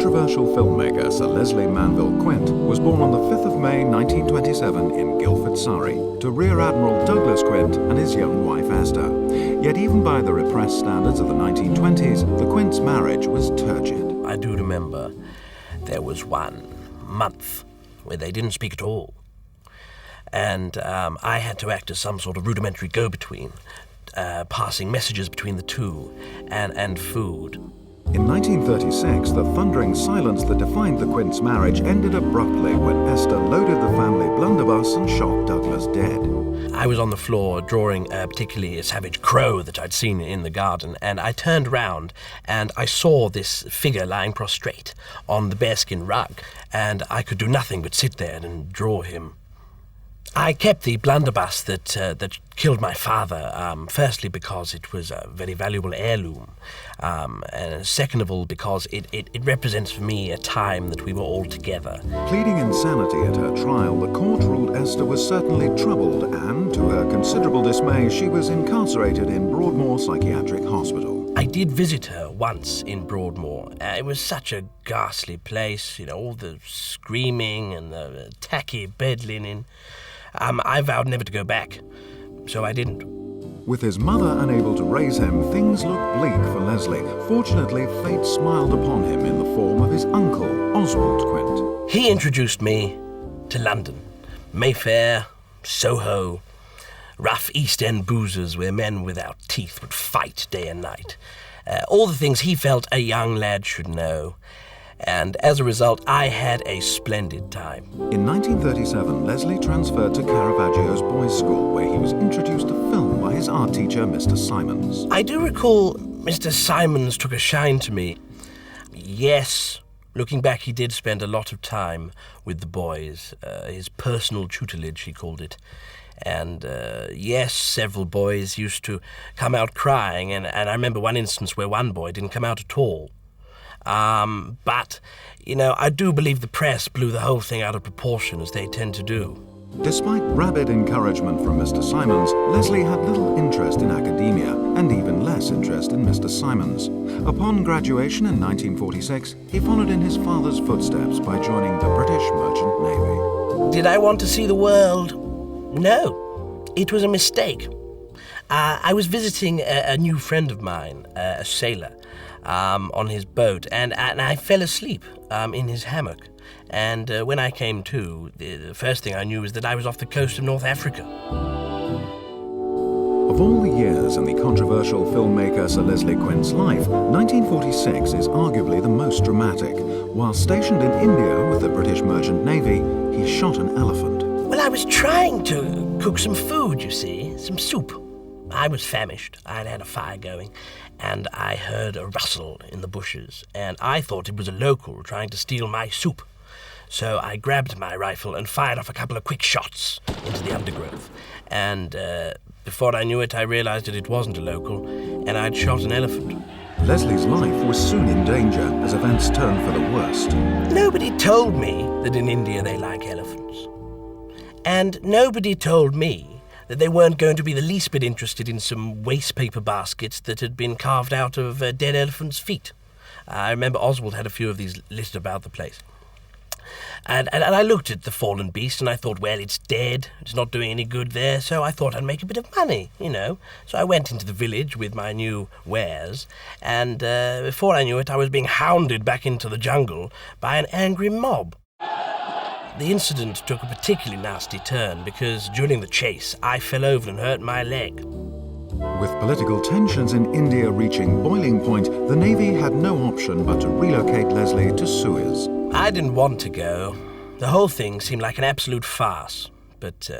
controversial filmmaker Sir Leslie Manville Quint was born on the 5th of May 1927 in Guildford, Surrey, to Rear Admiral Douglas Quint and his young wife Esther. Yet even by the repressed standards of the 1920s, the Quints' marriage was turgid. I do remember there was 1 month where they didn't speak at all. And I had to act as some sort of rudimentary go-between, passing messages between the two, and food. In 1936, the thundering silence that defined the Quints' marriage ended abruptly when Esther loaded the family blunderbuss and shot Douglas dead. I was on the floor drawing particularly a savage crow that I'd seen in the garden, and I turned round and I saw this figure lying prostrate on the bearskin rug, and I could do nothing but sit there and draw him. I kept the blunderbuss that killed my father, firstly because it was a very valuable heirloom, and second of all because it represents for me a time that we were all together. Pleading insanity at her trial, the court ruled Esther was certainly troubled and, to her considerable dismay, she was incarcerated in Broadmoor Psychiatric Hospital. I did visit her once in Broadmoor. It was such a ghastly place, all the screaming and the tacky bed linen. I vowed never to go back, so I didn't. With his mother unable to raise him, things looked bleak for Leslie. Fortunately, fate smiled upon him in the form of his uncle, Oswald Quint. He introduced me to London, Mayfair, Soho, rough East End boozers where men without teeth would fight day and night. All the things he felt a young lad should know. And as a result, I had a splendid time. In 1937, Leslie transferred to Caravaggio's boys' school, where he was introduced to film by his art teacher, Mr. Simons. I do recall Mr. Simons took a shine to me. Yes, looking back, he did spend a lot of time with the boys. His personal tutelage, he called it. And yes, several boys used to come out crying, and I remember one instance where one boy didn't come out at all. But, I do believe the press blew the whole thing out of proportion, as they tend to do. Despite rabid encouragement from Mr. Simons, Leslie had little interest in academia, and even less interest in Mr. Simons. Upon graduation in 1946, he followed in his father's footsteps by joining the British Merchant Navy. Did I want to see the world? No, it was a mistake. I was visiting a new friend of mine, a sailor, on his boat, and I fell asleep in his hammock. And when I came to, the first thing I knew was that I was off the coast of North Africa. Of all the years in the controversial filmmaker Sir Leslie Quint's life, 1946 is arguably the most dramatic. While stationed in India with the British Merchant Navy, he shot an elephant. Well, I was trying to cook some food, you see, some soup. I was famished. I'd had a fire going, and I heard a rustle in the bushes, and I thought it was a local trying to steal my soup. So I grabbed my rifle and fired off a couple of quick shots into the undergrowth. And before I knew it, I realized that it wasn't a local, and I'd shot an elephant. Leslie's life was soon in danger as events turned for the worst. Nobody told me that in India they like elephants. And nobody told me that they weren't going to be the least bit interested in some waste paper baskets that had been carved out of dead elephants' feet. I remember Oswald had a few of these littered about the place. And I looked at the fallen beast and I thought, well, it's dead, it's not doing any good there, so I thought I'd make a bit of money, So I went into the village with my new wares, and before I knew it, I was being hounded back into the jungle by an angry mob. The incident took a particularly nasty turn because during the chase, I fell over and hurt my leg. With political tensions in India reaching boiling point, the Navy had no option but to relocate Leslie to Suez. I didn't want to go. The whole thing seemed like an absolute farce, but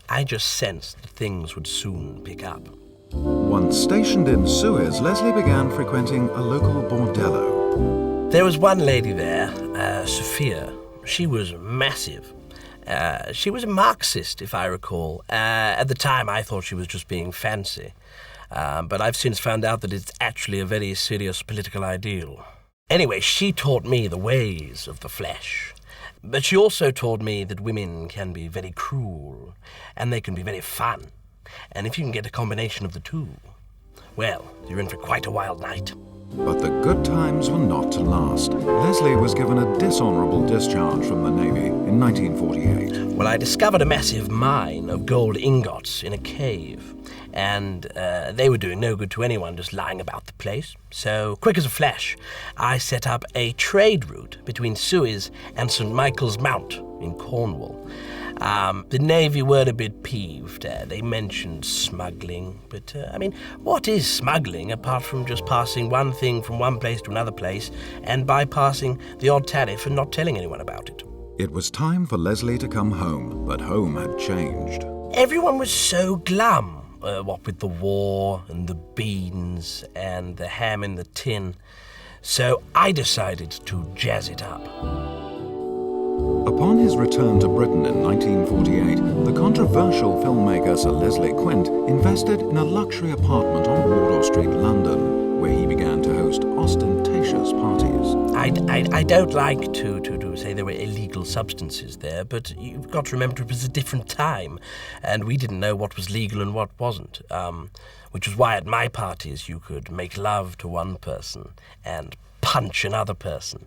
I just sensed that things would soon pick up. Once stationed in Suez, Leslie began frequenting a local bordello. There was one lady there, Sophia. She was massive. She was a Marxist, if I recall. At the time, I thought she was just being fancy. But I've since found out that it's actually a very serious political ideal. Anyway, she taught me the ways of the flesh. But she also taught me that women can be very cruel, and they can be very fun. And if you can get a combination of the two, well, you're in for quite a wild night. But the good times were not to last. Leslie was given a dishonourable discharge from the Navy in 1948. Well, I discovered a massive mine of gold ingots in a cave, and they were doing no good to anyone just lying about the place. So, quick as a flash, I set up a trade route between Suez and St. Michael's Mount in Cornwall. The Navy were a bit peeved. They mentioned smuggling, but, what is smuggling apart from just passing one thing from one place to another place and bypassing the odd tariff and not telling anyone about it? It was time for Leslie to come home, but home had changed. Everyone was so glum, what with the war and the beans and the ham in the tin. So I decided to jazz it up. Upon his return to Britain in 1948, the controversial filmmaker Sir Leslie Quint invested in a luxury apartment on Wardour Street, London, where he began to host ostentatious parties. I don't like to say there were illegal substances there, but you've got to remember it was a different time, and we didn't know what was legal and what wasn't, which was why at my parties you could make love to one person and punch another person,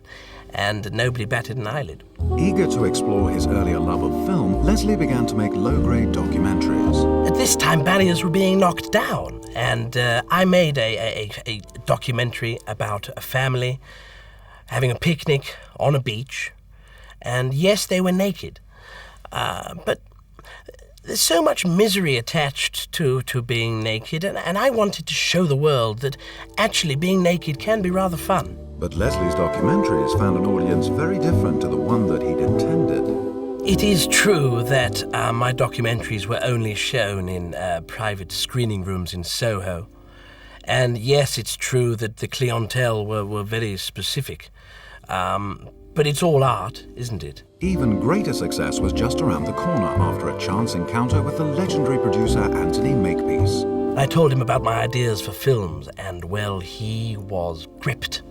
and nobody batted an eyelid. Eager to explore his earlier love of film, Leslie began to make low-grade documentaries. At this time, barriers were being knocked down, and I made a documentary about a family having a picnic on a beach, and yes, they were naked, but there's so much misery attached to being naked, and I wanted to show the world that actually being naked can be rather fun. But Leslie's documentaries found an audience very different to the one that he'd intended. It is true that my documentaries were only shown in private screening rooms in Soho. And yes, it's true that the clientele were very specific. But it's all art, isn't it? Even greater success was just around the corner after a chance encounter with the legendary producer Anthony Makepeace. I told him about my ideas for films, and well, he was gripped.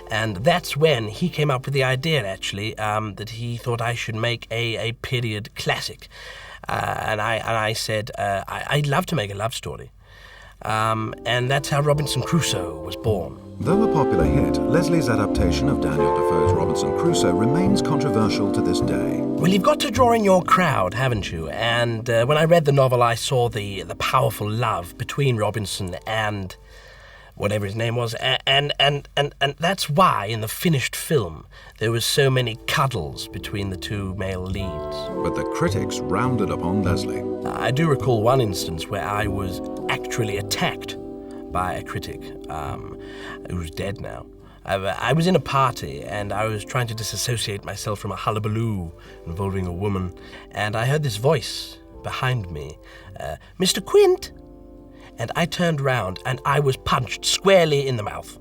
And that's when he came up with the idea, actually, that he thought I should make a period classic. And I said, I'd love to make a love story. And that's how Robinson Crusoe was born. Though a popular hit, Leslie's adaptation of Daniel Defoe's Robinson Crusoe remains controversial to this day. Well, you've got to draw in your crowd, haven't you? And when I read the novel, I saw the powerful love between Robinson and whatever his name was, and that's why in the finished film there was so many cuddles between the two male leads. But the critics rounded upon Leslie. I do recall one instance where I was actually attacked by a critic who's dead now. I was in a party and I was trying to disassociate myself from a hullabaloo involving a woman, and I heard this voice behind me, Mr. Quint. And I turned round and I was punched squarely in the mouth.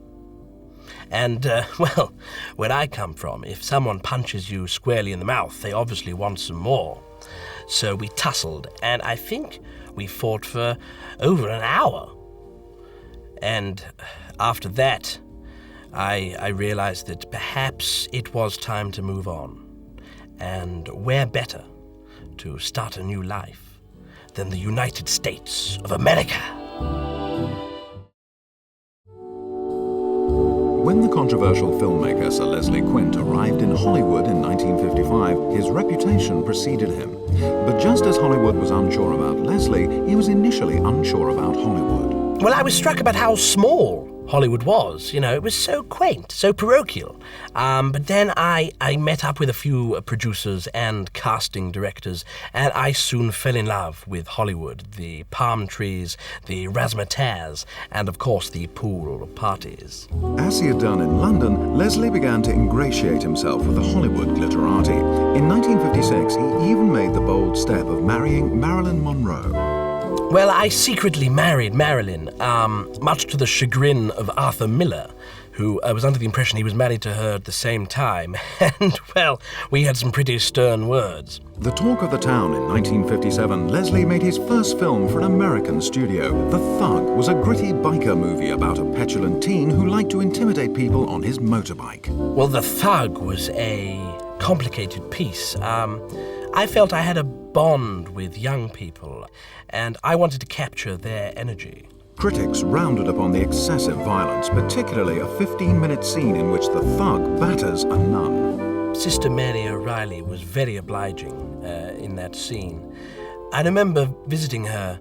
And, well, where I come from, if someone punches you squarely in the mouth, they obviously want some more. So we tussled, and I think we fought for over an hour. And after that, I realized that perhaps it was time to move on. And where better to start a new life than the United States of America? When the controversial filmmaker Sir Leslie Quint arrived in Hollywood in 1955, his reputation preceded him. But just as Hollywood was unsure about Leslie, he was initially unsure about Hollywood. Well, I was struck about how small Hollywood was. You know, it was so quaint, so parochial. But then I met up with a few producers and casting directors, and I soon fell in love with Hollywood, the palm trees, the razzmatazz, and of course the pool parties. As he had done in London, Leslie began to ingratiate himself with the Hollywood glitterati. In 1956, he even made the bold step of marrying Marilyn Monroe. Well, I secretly married Marilyn, much to the chagrin of Arthur Miller, who was under the impression he was married to her at the same time. And, well, we had some pretty stern words. The talk of the town in 1957, Leslie made his first film for an American studio. The Thug was a gritty biker movie about a petulant teen who liked to intimidate people on his motorbike. Well, The Thug was a complicated piece. I felt I had a bond with young people, and I wanted to capture their energy. Critics rounded upon the excessive violence, particularly a 15-minute scene in which the thug batters a nun. Sister Mary O'Reilly was very obliging in that scene. I remember visiting her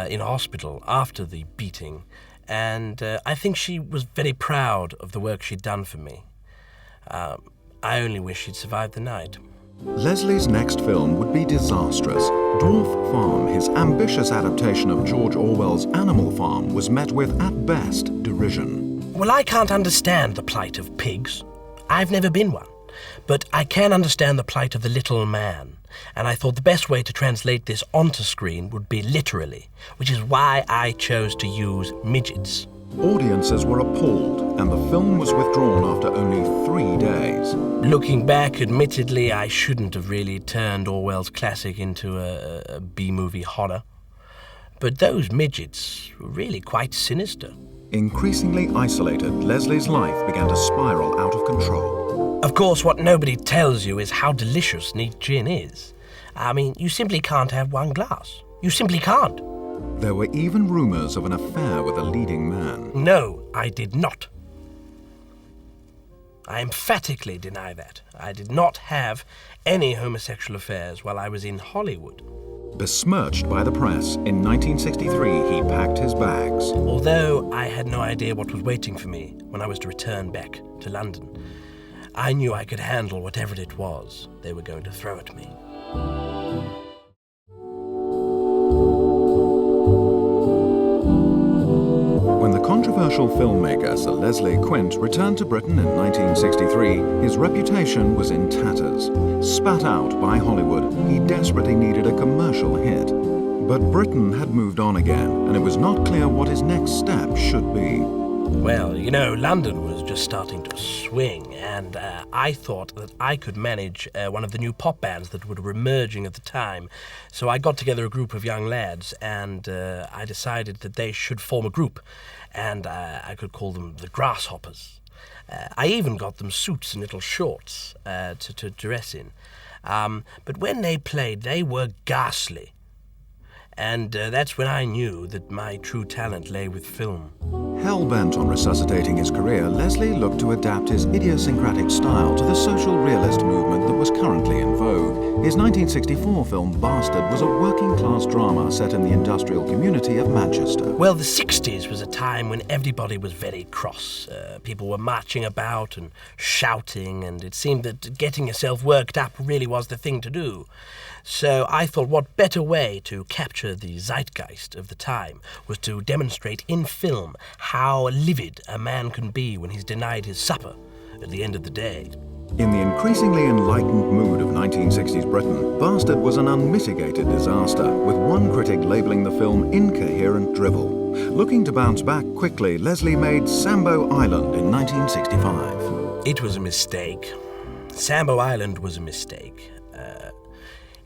in hospital after the beating, and I think she was very proud of the work she'd done for me. I only wish she'd survived the night. Leslie's next film would be disastrous. Dwarf Farm, his ambitious adaptation of George Orwell's Animal Farm, was met with, at best, derision. Well, I can't understand the plight of pigs. I've never been one. But I can understand the plight of the little man, and I thought the best way to translate this onto screen would be literally, which is why I chose to use midgets. Audiences were appalled, and the film was withdrawn after only 3 days. Looking back, admittedly, I shouldn't have really turned Orwell's classic into a B-movie horror. But those midgets were really quite sinister. Increasingly isolated, Leslie's life began to spiral out of control. Of course, what nobody tells you is how delicious neat gin is. I mean, you simply can't have one glass. You simply can't. There were even rumors of an affair with a leading man. No, I did not. I emphatically deny that. I did not have any homosexual affairs while I was in Hollywood. Besmirched by the press, in 1963 he packed his bags. Although I had no idea what was waiting for me when I was to return back to London, I knew I could handle whatever it was they were going to throw at me. When the controversial filmmaker Sir Leslie Quint returned to Britain in 1963, his reputation was in tatters. Spat out by Hollywood, he desperately needed a commercial hit. But Britain had moved on again, and it was not clear what his next step should be. Well, you know, London was just starting to swing, and I thought that I could manage one of the new pop bands that were emerging at the time. So I got together a group of young lads, and I decided that they should form a group, and I could call them the Grasshoppers. I even got them suits and little shorts to dress in. But when they played, they were ghastly. And that's when I knew that my true talent lay with film. Hell-bent on resuscitating his career, Leslie looked to adapt his idiosyncratic style to the social realist movement that was currently in vogue. His 1964 film Bastard was a working-class drama set in the industrial community of Manchester. Well, the 60s was a time when everybody was very cross. People were marching about and shouting, and it seemed that getting yourself worked up really was the thing to do. So I thought what better way to capture the zeitgeist of the time was to demonstrate in film how livid a man can be when he's denied his supper at the end of the day. In the increasingly enlightened mood of 1960s Britain, Bastard was an unmitigated disaster, with one critic labeling the film incoherent drivel. Looking to bounce back quickly, Leslie made Sambo Island in 1965. It was a mistake. Sambo Island was a mistake.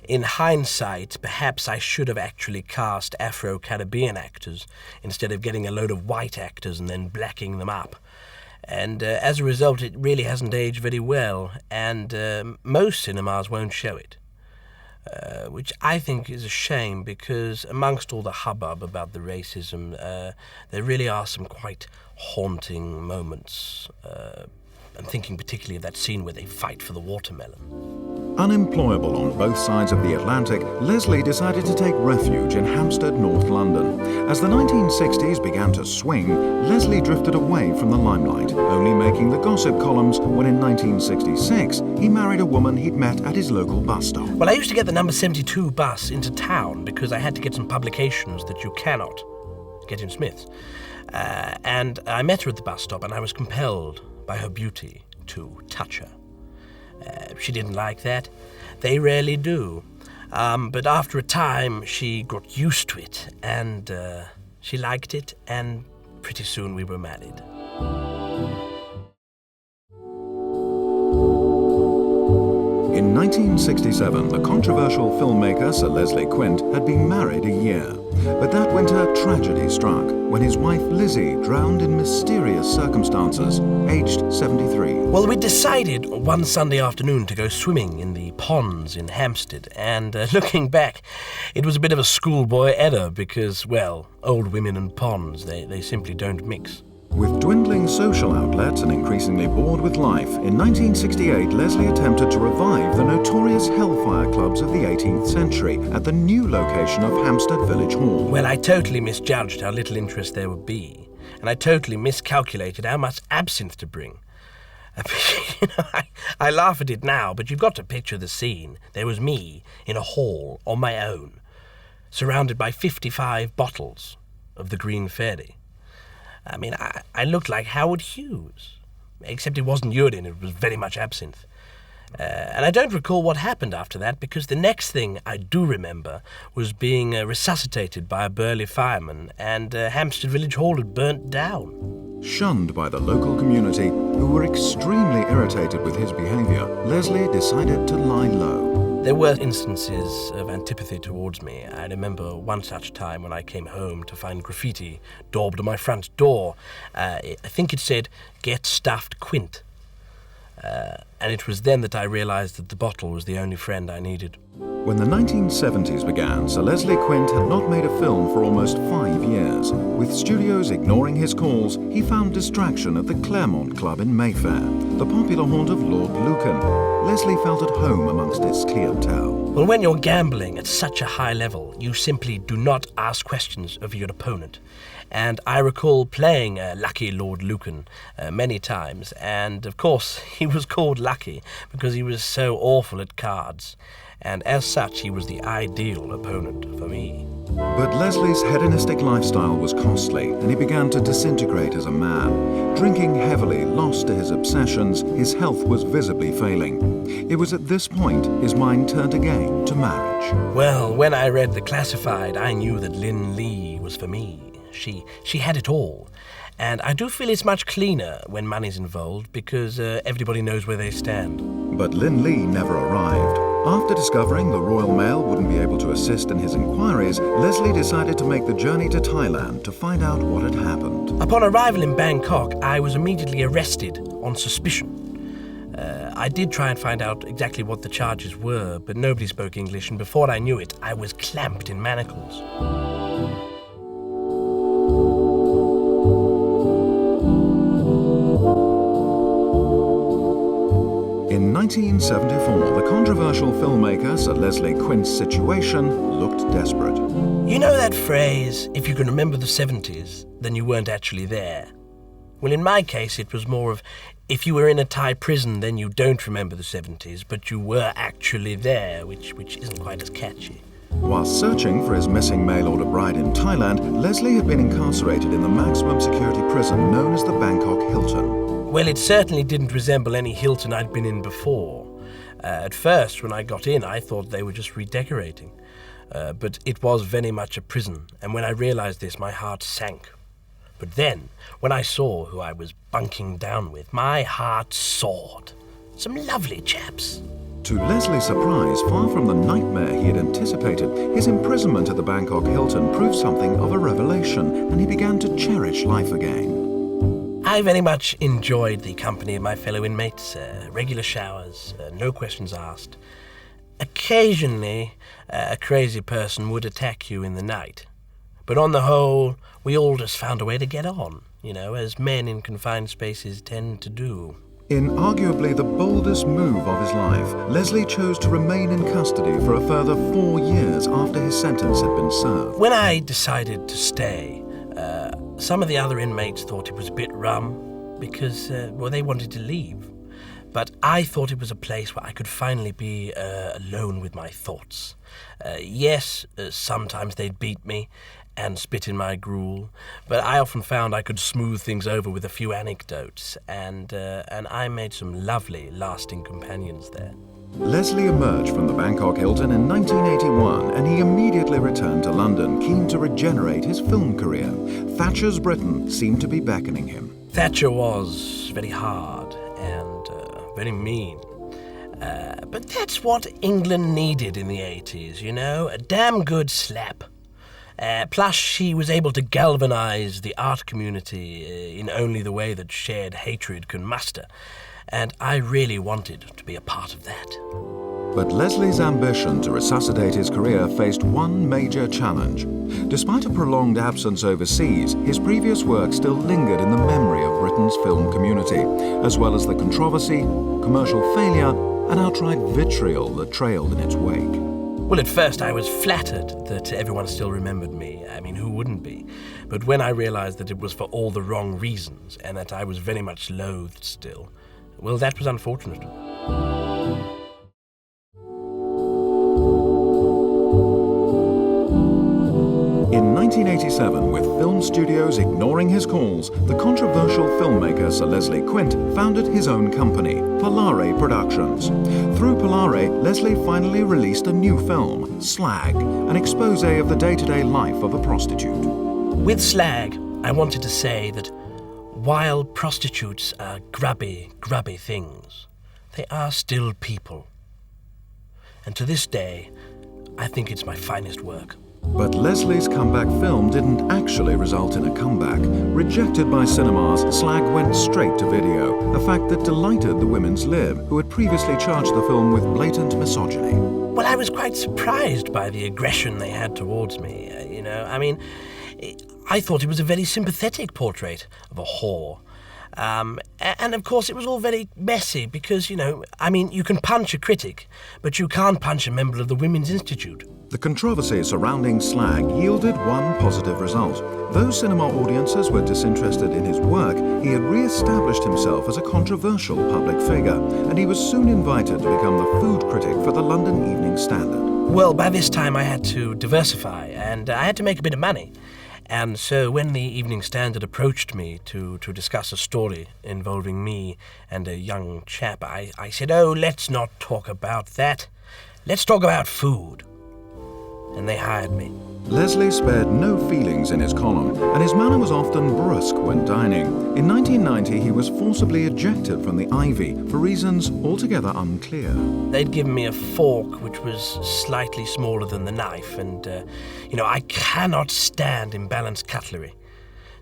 In hindsight, perhaps I should have actually cast Afro-Caribbean actors instead of getting a load of white actors and then blacking them up. And as a result, it really hasn't aged very well, and most cinemas won't show it. Which I think is a shame, because amongst all the hubbub about the racism, there really are some quite haunting moments. I'm thinking particularly of that scene where they fight for the watermelon. Unemployable on both sides of the Atlantic, Leslie decided to take refuge in Hampstead, North London. As the 1960s began to swing, Leslie drifted away from the limelight, only making the gossip columns when in 1966 he married a woman he'd met at his local bus stop. Well, I used to get the number 72 bus into town because I had to get some publications that you cannot get in Smith's. And I met her at the bus stop, and I was compelled by her beauty to touch her. She didn't like that. They rarely do. But after a time, she got used to it, and she liked it, and pretty soon we were married. In 1967, the controversial filmmaker Sir Leslie Quint had been married a year. But that winter, tragedy struck when his wife Lizzie drowned in mysterious circumstances, aged 73. Well, we decided one Sunday afternoon to go swimming in the ponds in Hampstead, and looking back, it was a bit of a schoolboy error because, well, old women and ponds, they simply don't mix. With dwindling social outlets and increasingly bored with life, in 1968 Leslie attempted to revive the notorious hellfire clubs of the 18th century at the new location of Hampstead Village Hall. Well, I totally misjudged how little interest there would be, and I totally miscalculated how much absinthe to bring. I laugh at it now, but you've got to picture the scene. There was me in a hall on my own, surrounded by 55 bottles of the Green Fairy. I mean, I looked like Howard Hughes, except it wasn't urine, it was very much absinthe. And I don't recall what happened after that, because the next thing I do remember was being resuscitated by a burly fireman, and Hampstead Village Hall had burnt down. Shunned by the local community, who were extremely irritated with his behaviour, Leslie decided to lie low. There were instances of antipathy towards me. I remember one such time when I came home to find graffiti daubed on my front door. I think it said, "Get stuffed, Quint." And it was then that I realised that the bottle was the only friend I needed. When the 1970s began, Sir Leslie Quint had not made a film for almost 5 years. With studios ignoring his calls, he found distraction at the Claremont Club in Mayfair, the popular haunt of Lord Lucan. Leslie felt at home amongst its clientele. Well, when you're gambling at such a high level, you simply do not ask questions of your opponent. And I recall playing Lucky Lord Lucan many times, and of course he was called Lucky because he was so awful at cards, and as such he was the ideal opponent for me. But Leslie's hedonistic lifestyle was costly, and he began to disintegrate as a man. Drinking heavily, lost to his obsessions, his health was visibly failing. It was at this point his mind turned again to marriage. Well, when I read The Classified, I knew that Lynn Lee was for me. She had it all. And I do feel it's much cleaner when money's involved because everybody knows where they stand. But Lynn Lee never arrived. After discovering the Royal Mail wouldn't be able to assist in his inquiries, Leslie decided to make the journey to Thailand to find out what had happened. Upon arrival in Bangkok, I was immediately arrested on suspicion. I did try and find out exactly what the charges were, but nobody spoke English, and before I knew it, I was clamped in manacles. In 1974, the controversial filmmaker Sir Leslie Quint's situation looked desperate. You know that phrase, if you can remember the 70s, then you weren't actually there? Well, in my case, it was more of, if you were in a Thai prison, then you don't remember the 70s, but you were actually there, which isn't quite as catchy. While searching for his missing mail-order bride in Thailand, Leslie had been incarcerated in the maximum security prison known as the Bangkok Hilton. Well, it certainly didn't resemble any Hilton I'd been in before. At first, when I got in, I thought they were just redecorating. But it was very much a prison, and when I realized this, my heart sank. But then, when I saw who I was bunking down with, my heart soared. Some lovely chaps. To Leslie's surprise, far from the nightmare he had anticipated, his imprisonment at the Bangkok Hilton proved something of a revelation, and he began to cherish life again. I very much enjoyed the company of my fellow inmates, regular showers, no questions asked. Occasionally, a crazy person would attack you in the night. But on the whole, we all just found a way to get on, as men in confined spaces tend to do. In arguably the boldest move of his life, Leslie chose to remain in custody for a further 4 years after his sentence had been served. When I decided to stay, some of the other inmates thought it was a bit rum because, they wanted to leave. But I thought it was a place where I could finally be alone with my thoughts. Yes, sometimes they'd beat me and spit in my gruel, but I often found I could smooth things over with a few anecdotes, and I made some lovely, lasting companions there. Leslie emerged from the Bangkok Hilton in 1981, and he immediately returned to London, keen to regenerate his film career. Thatcher's Britain seemed to be beckoning him. Thatcher was very hard and very mean. But that's what England needed in the 80s, you know, a damn good slap. Plus, she was able to galvanize the art community in only the way that shared hatred can muster. And I really wanted to be a part of that. But Leslie's ambition to resuscitate his career faced one major challenge. Despite a prolonged absence overseas, his previous work still lingered in the memory of Britain's film community, as well as the controversy, commercial failure, and outright vitriol that trailed in its wake. Well, at first I was flattered that everyone still remembered me. I mean, who wouldn't be? But when I realized that it was for all the wrong reasons, and that I was very much loathed still, well, that was unfortunate. In 1987, with film studios ignoring his calls, the controversial filmmaker Sir Leslie Quint founded his own company, Polare Productions. Through Polare, Leslie finally released a new film, Slag, an expose of the day-to-day life of a prostitute. With Slag, I wanted to say that while prostitutes are grubby things, they are still people. And to this day, I think it's my finest work. But Leslie's comeback film didn't actually result in a comeback. Rejected by cinemas, Slag went straight to video, a fact that delighted the Women's Lib, who had previously charged the film with blatant misogyny. Well, I was quite surprised by the aggression they had towards me, I thought it was a very sympathetic portrait of a whore. And of course it was all very messy because, you can punch a critic, but you can't punch a member of the Women's Institute. The controversy surrounding Slag yielded one positive result. Though cinema audiences were disinterested in his work, he had re-established himself as a controversial public figure, and he was soon invited to become the food critic for the London Evening Standard. Well, by this time I had to diversify, and I had to make a bit of money. And so when the Evening Standard approached me to discuss a story involving me and a young chap, I said, "Oh, let's not talk about that. Let's talk about food." And they hired me. Leslie spared no feelings in his column, and his manner was often brusque when dining. In 1990, he was forcibly ejected from the Ivy for reasons altogether unclear. They'd given me a fork which was slightly smaller than the knife, and, I cannot stand imbalanced cutlery.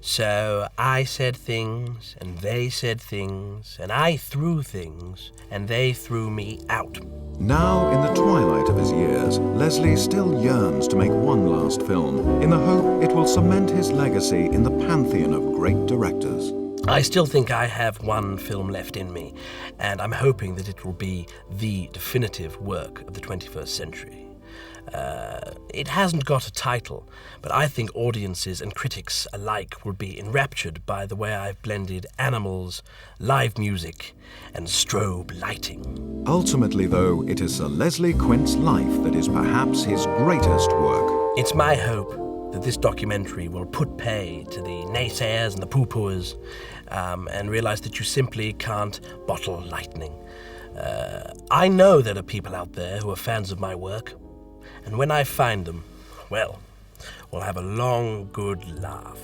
So I said things, and they said things, and I threw things, and they threw me out. Now, in the twilight of his years, Leslie still yearns to make one last film, in the hope it will cement his legacy in the pantheon of great directors. I still think I have one film left in me, and I'm hoping that it will be the definitive work of the 21st century. It hasn't got a title, but I think audiences and critics alike will be enraptured by the way I've blended animals, live music, and strobe lighting. Ultimately, though, it is Sir Leslie Quint's life that is perhaps his greatest work. It's my hope that this documentary will put pay to the naysayers and the poo-pooers, and realize that you simply can't bottle lightning. I know there are people out there who are fans of my work, and when I find them, well, we'll have a long, good laugh.